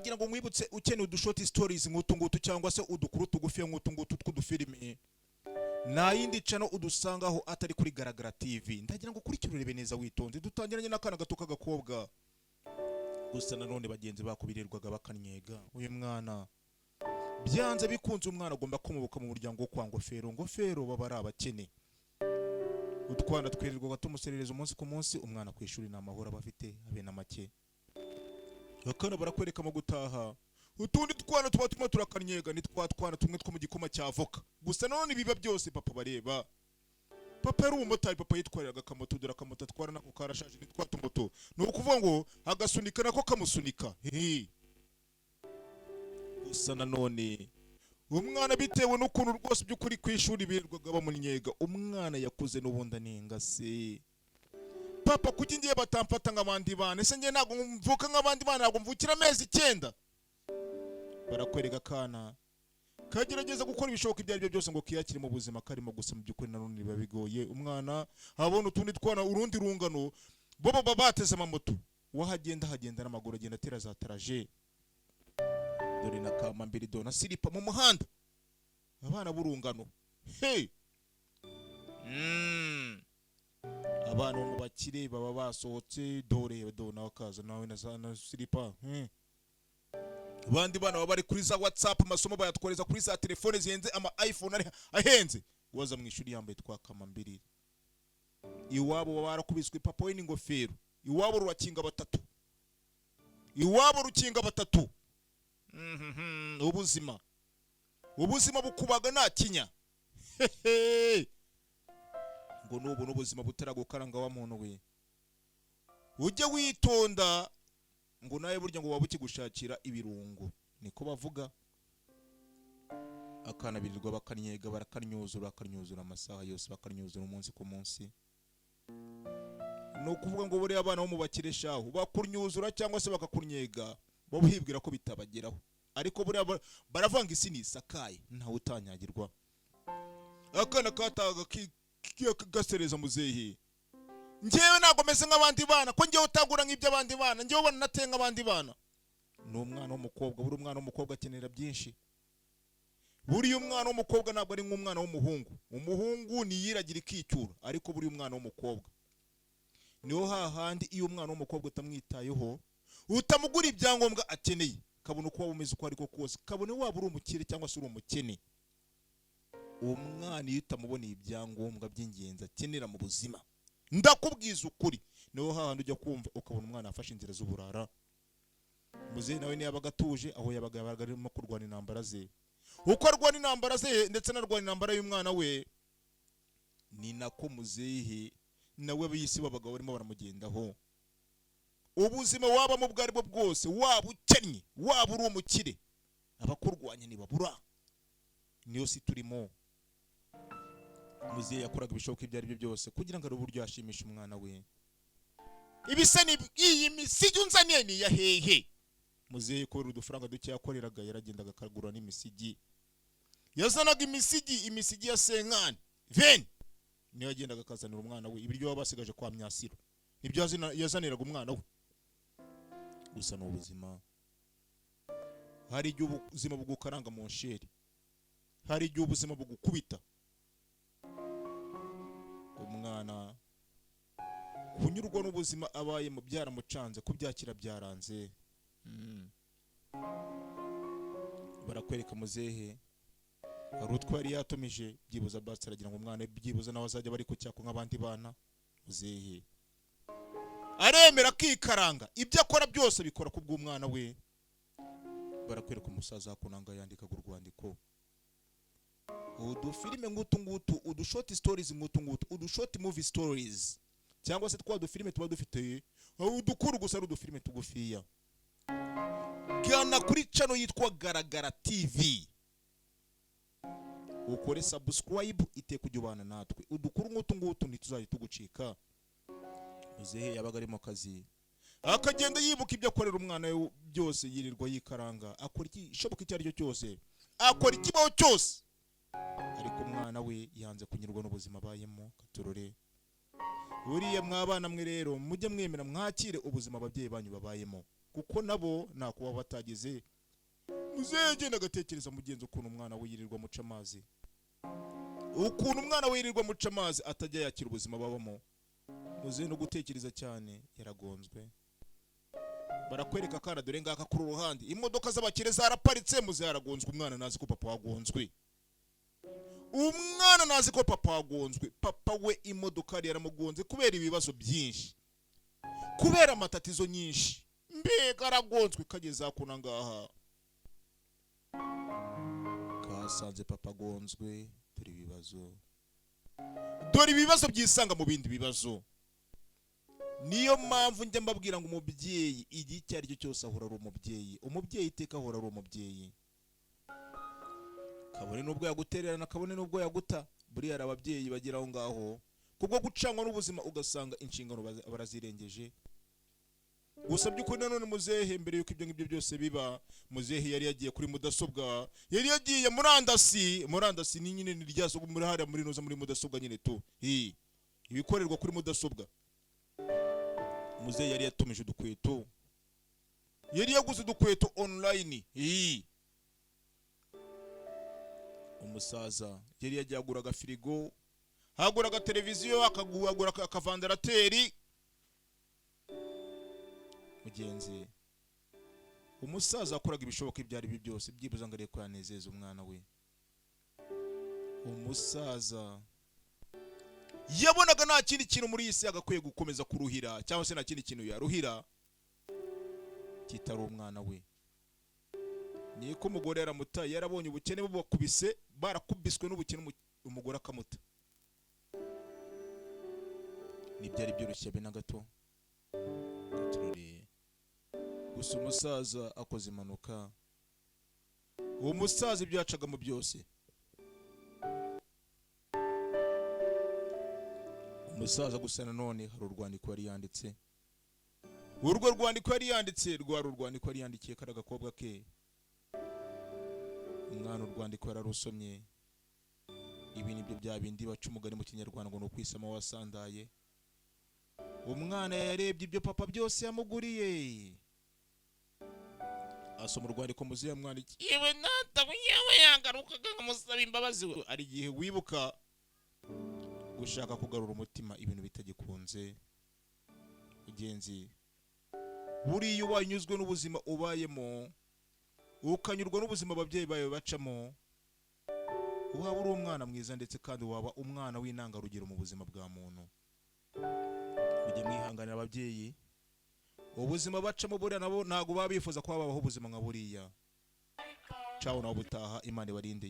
ndagira ngo mwibutse ukeneye udushoti stories nk'utu ngutu cyangwa se udukuru tugufi nk'utu ngutu tw'udufilime na yindi channel udusangaho atari kuri Garagara TV. Ndagira ngo kurikira urebe neza witonze. Dutangiranye n'akana gato k'agakobwa gusa nanone bagenzi bakubirirwaga bakanyega. Uyu mwana byanze bikunze umwana agomba kumubuka mu muryango kwa ngofero baba ari abakene. Utwana twirirwaga tumuserereza umunsi ku munsi, umwana ku ishuri n'amahoro abafite abe na make. Akana barakwereka mu gutaha utundi twana tuba turakanyega, ni twana tumwe two mu gikoma cya avoka. Gusa none biba byose papa bareba. Papa ari umumotari, papa yitwariraga akamoto, dore akamoto atwara nako karashaje, ni twa tumoto. Ni ukuvuga ngo agasunika nako kamusunika. Gusa nanone umwana bitewe n'ukuntu rwose by'ukuri ku ishuri birirwaga bamunyega, umwana yakuze n'ubundi anenga se. Papa kuki ngiye batamfata nk'abandi bana? Ese ngiye ntabwo mvuka nk'abandi bana, ntabwo mvukira amezi 9. Barakwereka kana kagerageza gukora ibishoboka ibyo ari byo byose ngo kiyakire mu buzima karimo, gusa mu by'ukuri nanone biba bigoye. Umwana abona utundi twana urundi rungano bo baba bateze amamoto, wahagenda n'amaguru agenda atera za taraje, dore na kamambiri dona silipa mu muhanda, abana burungano. Abana bo mu bakire baba basohotse, dore dona wakaza nawe na silipa. Abandi bana baba bari kuri za WhatsApp, amasomo bayatworeza kuri za telefone zihenze, ama iPhone ari ahenze, waza mu ishuri yambaye twakamambiri. Iwabo barakubiswe papa we n'ingofero, iwabo rukinga batatu. Ubuzima bukubaga nta kinya. Ngo nubu n'ubuzima butaragukaranga wa muntu we, ujye witonda ngo nawe burya ngo wabuki gushakira ibirungo, niko bavuga. Akana birirwa bakanyega, barakanyuzura amasaha yose, bakanyuzura umunsi ku munsi. No kuvuga ngo buri abana bo mu bakire shaho bakunyuzura cyangwa se bakakunyega, bo bihibwira ko bitabageraho, ariko buri baravanga isi nisakaye ntawe utanyagirwa. Akana kataga gasereza muzehe, njyewe ntabwo meze nk'abandi bana, ko njyewe utagura nk'ibyo abandi bana, njyewe ubona natenga abandi bana. Ni umwana w'umukobwa, buri umwana w'umukobwa akenera byinshi. Buri umwana w'umukobwa ntabwo ari nk'umwana w'umuhungu. Umuhungu niyiragira ikicyura, ariko buri umwana w'umukobwa niho hahandi iyo umwana w'umukobwa utamwitayeho, utamugura ibyangombwa akeneye, kabone uko waba umeze uko ariko kose, kabone waba uri umukire cyangwa se uri umukene, umwana iyo utamuboneye ibyangombwa by'ingenzi akenera mu buzima, ndakubwiza ukuri, niho hahandi ujya kumva ukabona umwana afashe inzira z'uburara. Muzehe nawe niyo yabaga atuje, aho yabaga arimo kurwana intambara ze, uko arwana intambara ze ndetse narwana intambara y'umwana we, ni nako muzehe nawe b'isi babaga barimo baramugendaho. Ubuzima waba mu bwari bwo bwose, waba ukennye waba uri umukire, abakurwanya ntibabura. Niyo si turimo. Muzehe yakoraga ibishoboka ibyo ari byo byose kugira ngo ari uburyo yashimisha umwana we. Ibisa ni iyi misigi unzaniye ni ya hehe. Muzehe ko udufaranga duke yakoreraga yaragendaga akagura n'imisigi, yazanaga imisigi ya senkani ven, niyo yagendaga akazanira umwana we ibiryo babasigaje kwa Myasiro, nibyo yazaniraga umwana we. Gusa n'ubuzima, hari igihe ubuzima bugukaranga mu nsheri, hari igihe ubuzima bugukubita. Umwana kunyurwa n'ubuzima abaye mu byaramucanze, kubyakira byaranze. Barakwereka muzehe hari utwari yatumije, byibuza basi aragira ngo umwana byibuza nawe azajya bari ku cyako nk'abandi bana. Muzehe aremera akikaranga, ibyo akora byose bikora ku bw'umwana we. Barakwereka umusaza hakunanga yandikaga urwandiko, udufilime ngutu, udushoti stories ngutu, udushoti movie stories, cyangwa se twa dufilime tuba dufite udukuru gusa ari udufilime tugufiya. Gana kuri channel yitwa Garagara TV, ukore subscribe ite kujyubana natwe, udukuru ngutu ntituzaje tugucika. Muzehe yabaga ari mu kazi, akagenda yibuka ibyo akorera umwana we byose, yirirwa yikaranga, akora ishoboka icyo ari cyo cyose, akora ikibaho cyose, ariko umwana we yanze kunyurwa n'ubuzima bayemo. Katurore buriya mwabana mwe rero mujye mwemera mwakire ubuzima ababyeyi banyu babayemo. kuko nabo nakuba batagize muzehe genda gatekereza mugenzi ukuntu umwana we yirirwa muca amazi, ukuntu umwana we yirirwa muca amazi atajya yakira ubuzima babamo. Muzehe no gutekereza cyane yaragonzwe, barakwereka kana dore ngaka kuri ruhande imodoka z'abakire zaraparitse, muzehe yaragonzwe, umwana nazi ko papa wagonzwe, umwana nazi ko papa wagonzwe. Papa we imodoka yari yaramugonze kubera ibibazo byinshi, kubera amatatizo nyinshi, mbega aragonzwe kageza kuna ngaha kasanze papa agonzwe. Dore ibibazo byisanga mu bindi bibazo. Niyo mpamvu njya mbabwira ngo umubyeyi igihe icyo ari cyo cyose ahora ari umubyeyi, umubyeyi iteka ahora ari umubyeyi, kabone n'ubwo yagutererana, kabone n'ubwo yaguta. Buriya ari ababyeyi bagira aho ngaho kubwo gucangwa n'ubuzima ugasanga inshingano barazirengeje. Gusa by'ukuri nanone muzehe mbere yuko ibyo ngibyo byose biba, muzehe yari yagiye kuri mudasobwa, yari yagiye murandasi ni nyine ni ryazo muri hariya muri noza muri mudasobwa nyine tu ibikorerwa kuri mudasobwa. Muzehe yari yatumije udukweto, yari yaguze udukweto online. Umusaza yari yagiye agura agafirigo, agura agateleviziyo, akagura akavandarateri. Mugenzi umusaza akoraga ibishoboka ibyo ari byo byose byibuza ngo ariko yanezeza umwana we. Umusaza yabonaga nta kindi kintu muri isi agakwiye gukomeza kuruhira, cyangwa se nta kindi kintu yaruhira kitari umwana we. Niko umugore yaramutaye, yarabonye ubukene bubakubise, barakubiswe n'ubukene umugore akamuta. Nibyari byoroshye be na gato. Gusa umusaza akoze impanuka. Uwo musaza ibyo yacagamo byose, umusaza gusa nanone hari urwandiko yari yanditse. Urwo rwandiko yari yanditse rwari urwandiko yari yandikiye kara gakobwa ke. Umwana urwandiko yararusomye. Ibi nibyo bya bindi baca umugani mu Kinyarwanda ngo no kwisama wasandaye. Umwana yarebye ibyo papa byose yamuguriye, asoma urwandiko muzehe yamwandikiye. Yewe nata yawe yagarukaga nkamusaba imbabazi. Ari gihe wibuka gushaka kugarura umutima ibintu bitagikunze. Mugenzi buriya wanyuzwe n'ubuzima ubayemo, ukanyurwa n'ubuzima ababyeyi bawe bacamo, waba uri umwana mwiza ndetse kandi waba umwana w'intangarugero mu buzima bwa muntu. Mujye mwihanganira ababyeyi, ubuzima bacamo buriya nabo ntago baba bifuza ko babaho ubuzima nka buriya. Ciao nawe butaha, Imana ibarinde.